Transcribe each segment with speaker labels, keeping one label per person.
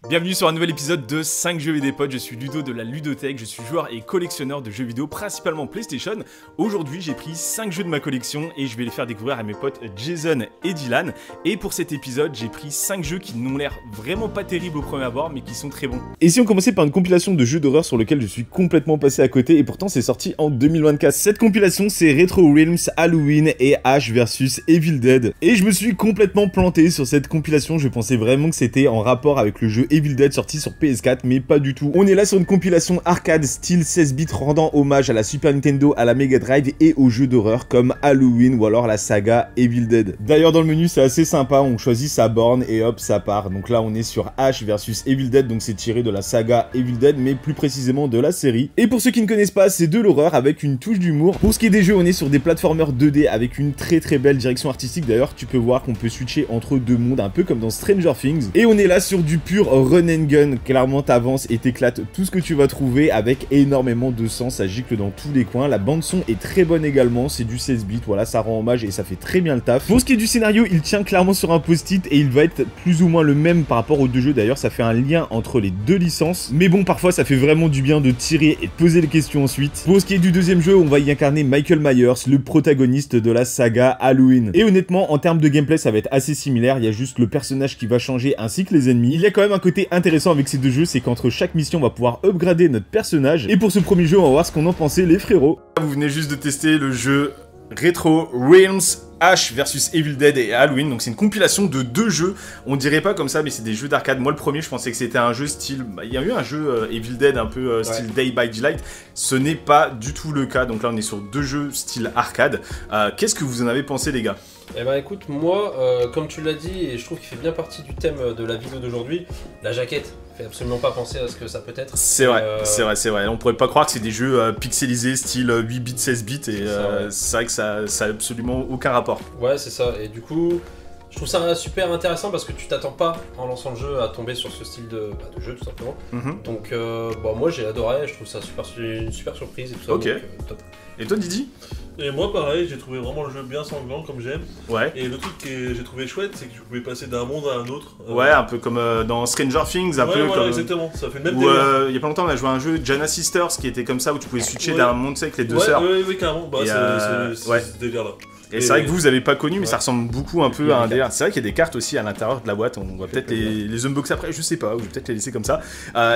Speaker 1: Bienvenue sur un nouvel épisode de 5 jeux et des potes, je suis Ludo de la Ludothèque, je suis joueur et collectionneur de jeux vidéo, principalement PlayStation. Aujourd'hui j'ai pris 5 jeux de ma collection et je vais les faire découvrir à mes potes Jason et Dylan. Et pour cet épisode j'ai pris 5 jeux qui n'ont l'air vraiment pas terribles au premier abord mais qui sont très bons. Et si on commençait par une compilation de jeux d'horreur sur lequel je suis complètement passé à côté et pourtant c'est sorti en 2024. Cette compilation c'est Retro Realms, Halloween et Ash vs Evil Dead. Et je me suis complètement planté sur cette compilation, je pensais vraiment que c'était en rapport avec le jeu Evil Dead sorti sur PS4, mais pas du tout. On est là sur une compilation arcade style 16 bits rendant hommage à la Super Nintendo, à la Mega Drive et aux jeux d'horreur comme Halloween ou alors la saga Evil Dead. D'ailleurs dans le menu c'est assez sympa, on choisit sa borne et hop ça part. Donc là on est sur Ash versus Evil Dead, donc c'est tiré de la saga Evil Dead mais plus précisément de la série. Et pour ceux qui ne connaissent pas, c'est de l'horreur avec une touche d'humour. Pour ce qui est des jeux, on est sur des platformers 2D avec une très belle direction artistique. D'ailleurs tu peux voir qu'on peut switcher entre deux mondes un peu comme dans Stranger Things. Et on est là sur du pur run and gun, clairement t'avances et t'éclates tout ce que tu vas trouver avec énormément de sang, ça gicle dans tous les coins. La bande son est très bonne également, c'est du 16 bits, voilà, ça rend hommage et ça fait très bien le taf. Pour ce qui est du scénario, il tient clairement sur un post-it et il va être plus ou moins le même par rapport aux deux jeux. D'ailleurs ça fait un lien entre les deux licences, mais bon parfois ça fait vraiment du bien de tirer et de poser les questions ensuite. Pour ce qui est du deuxième jeu, on va y incarner Michael Myers, le protagoniste de la saga Halloween. Et honnêtement en termes de gameplay ça va être assez similaire, il y a juste le personnage qui va changer ainsi que les ennemis. Il y a quand même un côté intéressant avec ces deux jeux, c'est qu'entre chaque mission on va pouvoir upgrader notre personnage. Et pour ce premier jeu on va voir ce qu'on en pensait les frérots. Vous venez juste de tester le jeu Retro Realms, Ash vs Evil Dead et Halloween, donc c'est une compilation de deux jeux, on dirait pas comme ça mais c'est des jeux d'arcade. Moi le premier je pensais que c'était un jeu style, il y a eu un jeu Evil Dead un peu style Day by Daylight, ce n'est pas du tout le cas, donc là on est sur deux jeux style arcade. Qu'est-ce que vous en avez pensé les gars?
Speaker 2: Eh ben écoute, moi, comme tu l'as dit, et je trouve qu'il fait bien partie du thème de la vidéo d'aujourd'hui, la jaquette fait absolument pas penser à ce que ça peut être.
Speaker 1: C'est vrai, c'est vrai. On pourrait pas croire que c'est des jeux pixelisés style 8 bits, 16 bits, et c'est vrai que ça a absolument aucun rapport.
Speaker 2: Ouais, c'est ça, et du coup, je trouve ça super intéressant parce que tu t'attends pas en lançant le jeu à tomber sur ce style de jeu tout simplement. Donc moi j'ai adoré, je trouve ça une super surprise et tout ça.
Speaker 1: Ok.
Speaker 2: Donc, top.
Speaker 1: Et toi Didi?
Speaker 3: Et moi pareil, j'ai trouvé vraiment le jeu bien sanglant comme j'aime.
Speaker 1: Ouais.
Speaker 3: Et le truc que j'ai trouvé chouette, c'est que tu pouvais passer d'un monde à un autre.
Speaker 1: Ouais, un peu comme dans Stranger Things, un peu
Speaker 3: voilà,
Speaker 1: comme...
Speaker 3: exactement, ça fait le même
Speaker 1: Ou
Speaker 3: délire.
Speaker 1: il y a pas longtemps on a joué à un jeu Jana Sisters qui était comme ça où tu pouvais switcher d'un monde avec les deux sœurs.
Speaker 3: Oui, carrément, bah, c'est ce délire là.
Speaker 1: Et c'est vrai que vous avez pas connu mais ça ressemble beaucoup un peu à un délire. C'est vrai qu'il y a des cartes aussi à l'intérieur de la boîte, on va peut-être les unboxer après, je sais pas, ou je vais peut-être les laisser comme ça.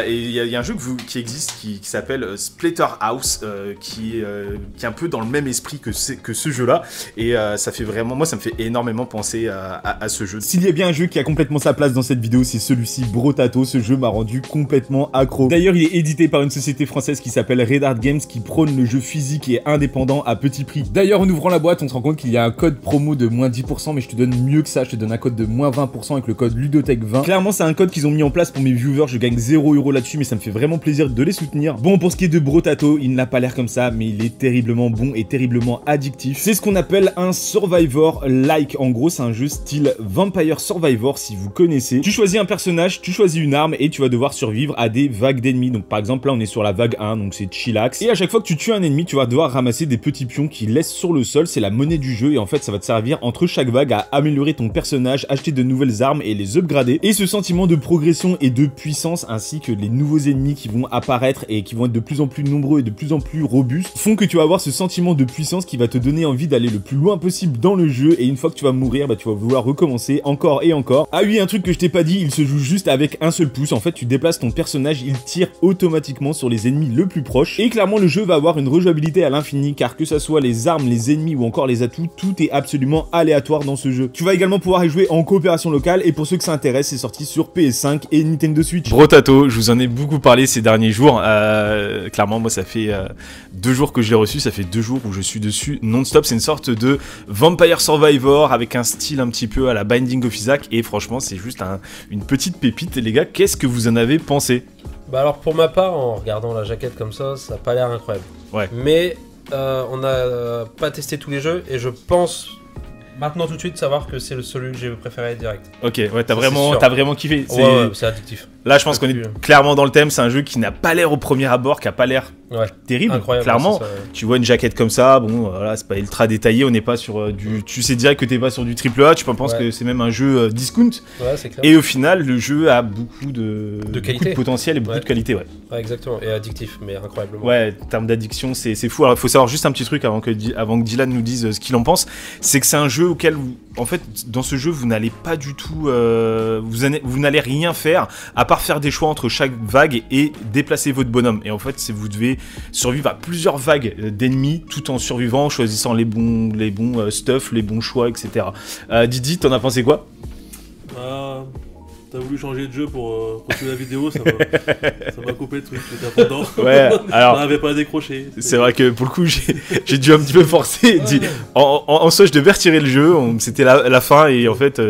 Speaker 1: Et il y a un jeu qui existe qui s'appelle Splatterhouse qui est un peu dans le même esprit que ce jeu là. Et ça fait vraiment, moi ça me fait énormément penser à ce jeu. S'il y a bien un jeu qui a complètement sa place dans cette vidéo, c'est celui-ci, Brotato. Ce jeu m'a rendu complètement accro. D'ailleurs il est édité par une société française qui s'appelle Red Art Games qui prône le jeu physique et indépendant à petit prix. D'ailleurs en ouvrant la boîte on se rend compte qu'il y a un code promo de moins 10%, mais je te donne mieux que ça, je te donne un code de moins 20% avec le code Ludothèque20. Clairement c'est un code qu'ils ont mis en place pour mes viewers, je gagne 0€ là-dessus mais ça me fait vraiment plaisir de les soutenir. Bon, pour ce qui est de Brotato, il n'a pas l'air comme ça mais il est terriblement bon et terriblement addictif. C'est ce qu'on appelle un Survivor-like, en gros c'est un jeu style Vampire Survivor si vous connaissez. Tu choisis un personnage, tu choisis une arme et tu vas devoir survivre à des vagues d'ennemis. Donc par exemple là on est sur la vague 1, donc c'est chillax. Et à chaque fois que tu tues un ennemi, tu vas devoir ramasser des petits pions qui laissent sur le sol, c'est la monnaie du jeu et en fait ça va te servir entre chaque vague à améliorer ton personnage, acheter de nouvelles armes et les upgrader. Et ce sentiment de progression et de puissance ainsi que les nouveaux ennemis qui vont apparaître et qui vont être de plus en plus nombreux et de plus en plus robustes font que tu vas avoir ce sentiment de puissance qui va te donner envie d'aller le plus loin possible dans le jeu et une fois que tu vas mourir, bah tu vas vouloir recommencer encore et encore. Ah oui, un truc que je t'ai pas dit, il se joue juste avec un seul pouce. En fait tu déplaces ton personnage, il tire automatiquement sur les ennemis le plus proche et clairement le jeu va avoir une rejouabilité à l'infini car que ça soit les armes, les ennemis ou encore les atouts, tout est absolument aléatoire dans ce jeu. Tu vas également pouvoir y jouer en coopération locale et pour ceux que ça intéresse, c'est sorti sur PS5 et Nintendo Switch. Brotato, je vous en ai beaucoup parlé ces derniers jours. Clairement, moi, ça fait 2 jours que je l'ai reçu, ça fait 2 jours où je suis dessus non-stop. C'est une sorte de Vampire Survivor avec un style un petit peu à la Binding of Isaac et franchement, c'est juste une petite pépite. Et les gars, qu'est-ce que vous en avez pensé?
Speaker 2: Bah alors pour ma part, en regardant la jaquette comme ça a pas l'air incroyable.
Speaker 1: Ouais.
Speaker 2: Mais on n'a pas testé tous les jeux et je pense maintenant tout de suite savoir que c'est celui que j'ai préféré direct.
Speaker 1: Ok, ouais, t'as vraiment kiffé.
Speaker 2: Ouais, c'est addictif.
Speaker 1: Là, je pense qu'on est clairement dans le thème. C'est un jeu qui n'a pas l'air au premier abord, qui a pas l'air terrible.
Speaker 2: Incroyable,
Speaker 1: clairement, tu vois une jaquette comme ça, bon, voilà, c'est pas ultra détaillé. On n'est pas sur du. Tu sais direct que t'es pas sur du triple A. Tu penses que c'est même un jeu discount.
Speaker 2: Ouais, c'est clair.
Speaker 1: Et au final, le jeu a beaucoup de
Speaker 2: qualité,
Speaker 1: de potentiel et beaucoup de qualité,
Speaker 2: ouais, exactement. Et addictif, mais incroyablement.
Speaker 1: Ouais, en termes d'addiction, c'est fou. Alors, il faut savoir juste un petit truc avant que Dylan nous dise ce qu'il en pense. C'est que c'est un jeu auquel, en fait, dans ce jeu, vous n'allez pas du tout, vous n'allez rien faire à part faire des choix entre chaque vague et déplacer votre bonhomme. Et en fait, vous devez survivre à plusieurs vagues d'ennemis tout en survivant, en choisissant les bons stuff, les bons choix, etc. Didi, t'en as pensé quoi?
Speaker 3: T'as voulu changer de jeu pour continuer la vidéo, ça m'a coupé le truc, j'étais à fond dedans.
Speaker 1: Ouais, alors.
Speaker 3: On n'avait pas décroché.
Speaker 1: C'est vrai que pour le coup, j'ai dû un petit peu forcer. En soi, je devais retirer le jeu, c'était la fin et en fait,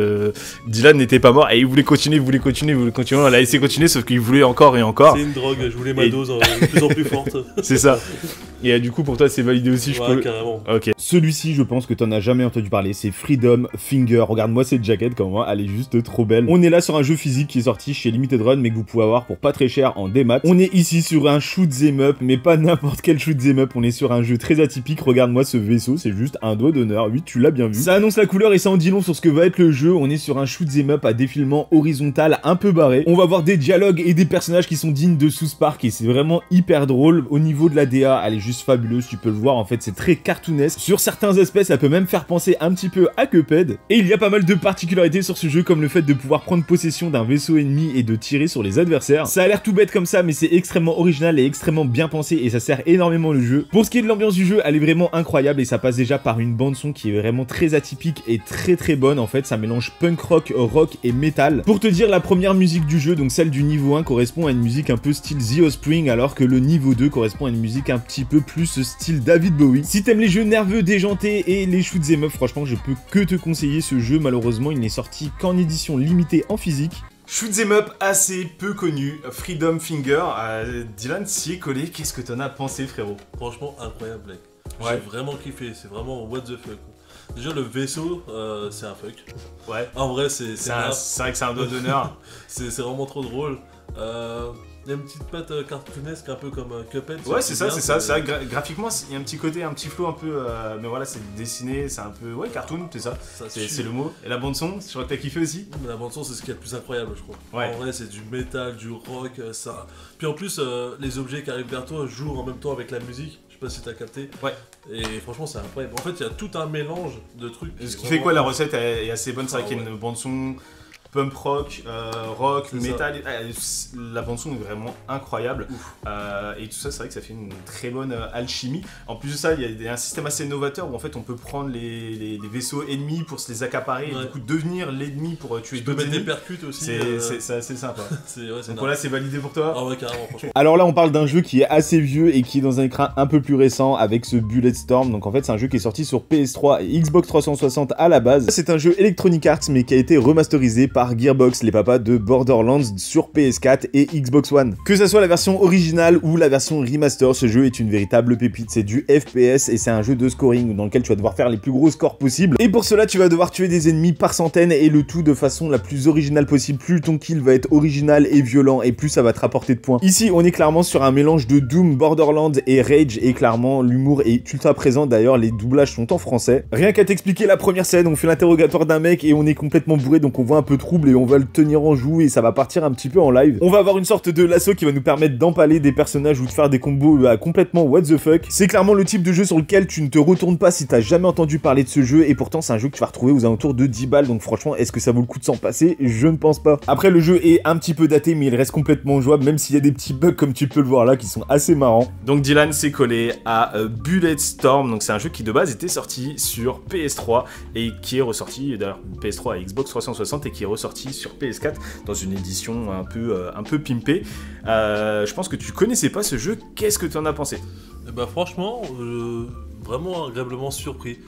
Speaker 1: Dylan n'était pas mort et il voulait continuer. On l'a laissé continuer, sauf qu'il voulait encore et encore.
Speaker 3: C'est une drogue, je voulais ma dose de plus en plus forte.
Speaker 1: C'est ça. Et du coup, pour toi, c'est validé aussi, je peux.
Speaker 3: Carrément.
Speaker 1: Ok. Celui-ci, je pense que t'en as jamais entendu parler, c'est Freedom Finger. Regarde-moi cette jaquette, comme moi, elle est juste trop belle. On est là sur un jeu physique qui est sorti chez Limited Run, mais que vous pouvez avoir pour pas très cher en démat. On est ici sur un shoot 'em up, mais pas n'importe quel shoot 'em up. On est sur un jeu très atypique. Regarde-moi ce vaisseau, c'est juste un doigt d'honneur. Oui, tu l'as bien vu. Ça annonce la couleur et ça en dit long sur ce que va être le jeu. On est sur un shoot 'em up à défilement horizontal un peu barré. On va voir des dialogues et des personnages qui sont dignes de South Park et c'est vraiment hyper drôle. Au niveau de la DA, elle est juste fabuleuse. Tu peux le voir, en fait, c'est très cartoonesque. Sur certains aspects, ça peut même faire penser un petit peu à Cuphead. Et il y a pas mal de particularités sur ce jeu, comme le fait de pouvoir prendre possession d'un vaisseau ennemi et de tirer sur les adversaires. Ça a l'air tout bête comme ça, mais c'est extrêmement original et extrêmement bien pensé et ça sert énormément le jeu. Pour ce qui est de l'ambiance du jeu, elle est vraiment incroyable et ça passe déjà par une bande son qui est vraiment très atypique et très très bonne. En fait, ça mélange punk rock, rock et metal. Pour te dire, la première musique du jeu, donc celle du niveau 1, correspond à une musique un peu style The Offspring, alors que le niveau 2 correspond à une musique un petit peu plus style David Bowie. Si t'aimes les jeux nerveux, déjantés et les shoots 'em up, franchement, je peux que te conseiller ce jeu. Malheureusement, il n'est sorti qu'en édition limitée en physique. Shoot 'em up assez peu connu, Freedom Finger. Dylan s'y est collé, qu'est-ce que t'en as pensé, frérot?
Speaker 3: Franchement, incroyable, mec.
Speaker 1: Ouais.
Speaker 3: J'ai vraiment kiffé, c'est vraiment what the fuck. Déjà, le vaisseau, c'est un fuck.
Speaker 1: Ouais.
Speaker 3: En vrai, c'est
Speaker 1: vrai que c'est un doigt d'honneur.
Speaker 3: C'est vraiment trop drôle. Il y a une petite patte cartoonesque, un peu comme Cuphead.
Speaker 1: Ouais, c'est ça. C'est vrai que graphiquement, il y a un petit côté, un petit flow un peu. Mais voilà, c'est dessiné, c'est un peu. Ouais, cartoon, c'est ça. C'est le mot. Et la bande-son, je crois que t'as kiffé aussi.
Speaker 3: La bande-son, c'est ce qu'il y a de plus incroyable, je crois.
Speaker 1: Ouais.
Speaker 3: En vrai, c'est du métal, du rock, ça. Puis en plus, les objets qui arrivent vers toi jouent en même temps avec la musique. Je sais pas si t'as capté. Ouais. Et franchement, c'est incroyable. En fait, il y a tout un mélange de trucs.
Speaker 1: Ce qui fait quoi, la recette est assez bonne. C'est vrai qu'il y a une bande-son. Pump rock, rock, metal, la bande son est vraiment incroyable et tout ça, c'est vrai que ça fait une très bonne alchimie. En plus de ça, il y a un système assez novateur où en fait on peut prendre les vaisseaux ennemis pour se les accaparer et du coup devenir l'ennemi pour tuer d'autres ennemis.
Speaker 3: Tu peux mettre des percutes aussi.
Speaker 1: C'est assez sympa. Donc voilà, c'est validé pour toi.
Speaker 3: Ah ouais, carrément, franchement.
Speaker 1: Alors là, on parle d'un jeu qui est assez vieux et qui est dans un écran un peu plus récent avec ce Bulletstorm. Donc en fait, c'est un jeu qui est sorti sur PS3 et Xbox 360 à la base. C'est un jeu Electronic Arts mais qui a été remasterisé par Gearbox, les papas de Borderlands sur PS4 et Xbox One. Que ça soit la version originale ou la version remaster, ce jeu est une véritable pépite. C'est du FPS et c'est un jeu de scoring dans lequel tu vas devoir faire les plus gros scores possibles. Et pour cela, tu vas devoir tuer des ennemis par centaines et le tout de façon la plus originale possible. Plus ton kill va être original et violent et plus ça va te rapporter de points. Ici, on est clairement sur un mélange de Doom, Borderlands et Rage et clairement l'humour est ultra présent. D'ailleurs, les doublages sont en français. Rien qu'à t'expliquer la première scène, on fait l'interrogatoire d'un mec et on est complètement bourré donc on voit un peu trouble et on va le tenir en joue et ça va partir un petit peu en live. On va avoir une sorte de lasso qui va nous permettre d'empaler des personnages ou de faire des combos complètement what the fuck. C'est clairement le type de jeu sur lequel tu ne te retournes pas si t'as jamais entendu parler de ce jeu et pourtant c'est un jeu que tu vas retrouver aux alentours de 10 balles donc franchement est-ce que ça vaut le coup de s'en passer? Je ne pense pas. Après le jeu est un petit peu daté mais il reste complètement jouable même s'il y a des petits bugs comme tu peux le voir là qui sont assez marrants. Donc Dylan s'est collé à Bulletstorm, donc c'est un jeu qui de base était sorti sur PS3 et qui est ressorti d'ailleurs PS3 et Xbox 360 et qui est ressorti sur PS4 dans une édition un peu pimpée. Je pense que tu connaissais pas ce jeu, qu'est-ce que tu en as pensé?
Speaker 3: Bah franchement, vraiment agréablement surpris.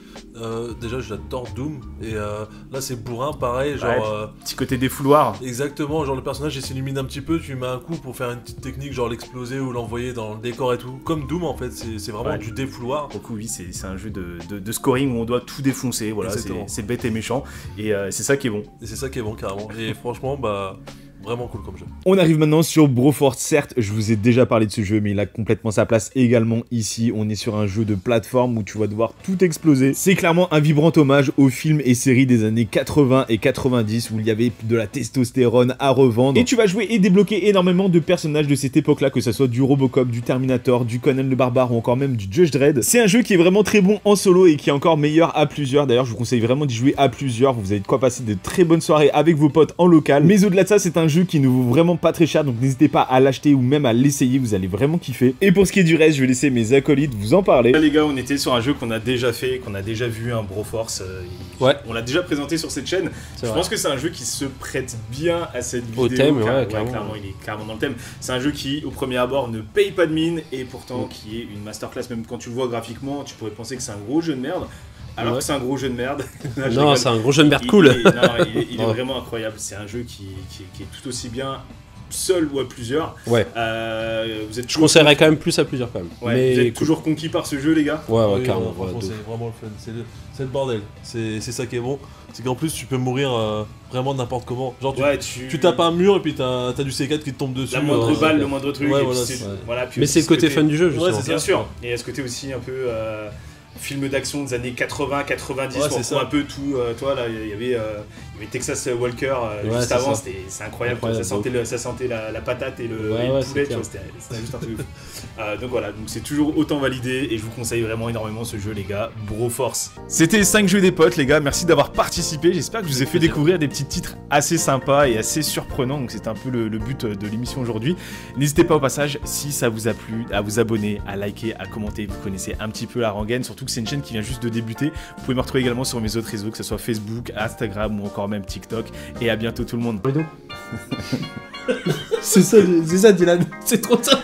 Speaker 3: Déjà j'adore Doom et là c'est bourrin pareil, genre...
Speaker 1: Ouais, petit côté défouloir.
Speaker 3: Exactement, genre le personnage il s'illumine un petit peu, tu lui mets un coup pour faire une petite technique, genre l'exploser ou l'envoyer dans le décor et tout. Comme Doom en fait, c'est vraiment du défouloir.
Speaker 1: Pour le coup oui, c'est un jeu de scoring où on doit tout défoncer, voilà, c'est bête et méchant et c'est ça qui est bon.
Speaker 3: Et c'est ça qui est bon carrément. Et franchement bah... vraiment cool comme jeu.
Speaker 1: On arrive maintenant sur Broforce. Certes, je vous ai déjà parlé de ce jeu, mais il a complètement sa place également ici. On est sur un jeu de plateforme où tu vas devoir tout exploser. C'est clairement un vibrant hommage aux films et séries des années 80 et 90 où il y avait de la testostérone à revendre. Et tu vas jouer et débloquer énormément de personnages de cette époque-là, que ce soit du Robocop, du Terminator, du Conan le Barbare ou encore même du Judge Dredd. C'est un jeu qui est vraiment très bon en solo et qui est encore meilleur à plusieurs. D'ailleurs, je vous conseille vraiment d'y jouer à plusieurs. Vous avez de quoi passer de très bonnes soirées avec vos potes en local. Mais au-delà de ça, c'est un jeu qui ne vaut vraiment pas très cher, donc n'hésitez pas à l'acheter ou même à l'essayer, vous allez vraiment kiffer. Et pour ce qui est du reste, je vais laisser mes acolytes vous en parler.
Speaker 4: Là, les gars, on était sur un jeu qu'on a déjà fait, qu'on a déjà vu, un Broforce.
Speaker 2: Ouais.
Speaker 4: On l'a déjà présenté sur cette chaîne. Je pense que c'est un jeu qui se prête bien à cette vidéo.
Speaker 2: Au thème,
Speaker 4: clairement, il est clairement dans le thème. C'est un jeu qui, au premier abord, ne paye pas de mine et pourtant qui est une masterclass. Même quand tu le vois graphiquement, tu pourrais penser que c'est un gros jeu de merde. Alors que c'est un gros jeu de merde.
Speaker 2: Non, c'est un gros jeu de merde cool.
Speaker 4: Il est vraiment incroyable. C'est un jeu qui est tout aussi bien seul ou à plusieurs.
Speaker 2: Ouais.
Speaker 4: Je
Speaker 2: conseillerais quand même plus à plusieurs quand même.
Speaker 4: Ouais,
Speaker 2: mais
Speaker 4: vous êtes toujours conquis par ce jeu, les gars?
Speaker 3: Oui,
Speaker 2: carrément.
Speaker 3: Franchement, c'est vraiment le fun. C'est le bordel. C'est ça qui est bon. C'est qu'en plus, tu peux mourir vraiment n'importe comment. Genre, tu tapes un mur et puis t'as du C4 qui te tombe dessus.
Speaker 4: La moindre balle, le moindre truc.
Speaker 3: Ouais,
Speaker 4: puis
Speaker 2: mais c'est le côté fun du jeu, justement.
Speaker 4: Ouais, bien sûr. Et à ce côté aussi un peu film d'action des années 80-90, on retrouve un peu tout. Toi, là, il y avait Texas Walker juste avant, c'est incroyable. Ça sentait la patate et le poulet, c'était juste un truc. Donc voilà, c'est toujours autant validé et je vous conseille vraiment énormément ce jeu, les gars. Broforce. C'était 5 jeux des potes, les gars. Merci d'avoir participé. J'espère que je vous ai fait découvrir des petits titres assez sympas et assez surprenants. Donc c'était un peu le but de l'émission aujourd'hui. N'hésitez pas au passage, si ça vous a plu, à vous abonner, à liker, à commenter. Vous connaissez un petit peu la rengaine, surtout que c'est une chaîne qui vient juste de débuter. Vous pouvez me retrouver également sur mes autres réseaux, que ce soit Facebook, Instagram ou encore même TikTok. Et à bientôt tout le monde.
Speaker 2: C'est ça Dylan, c'est trop ça.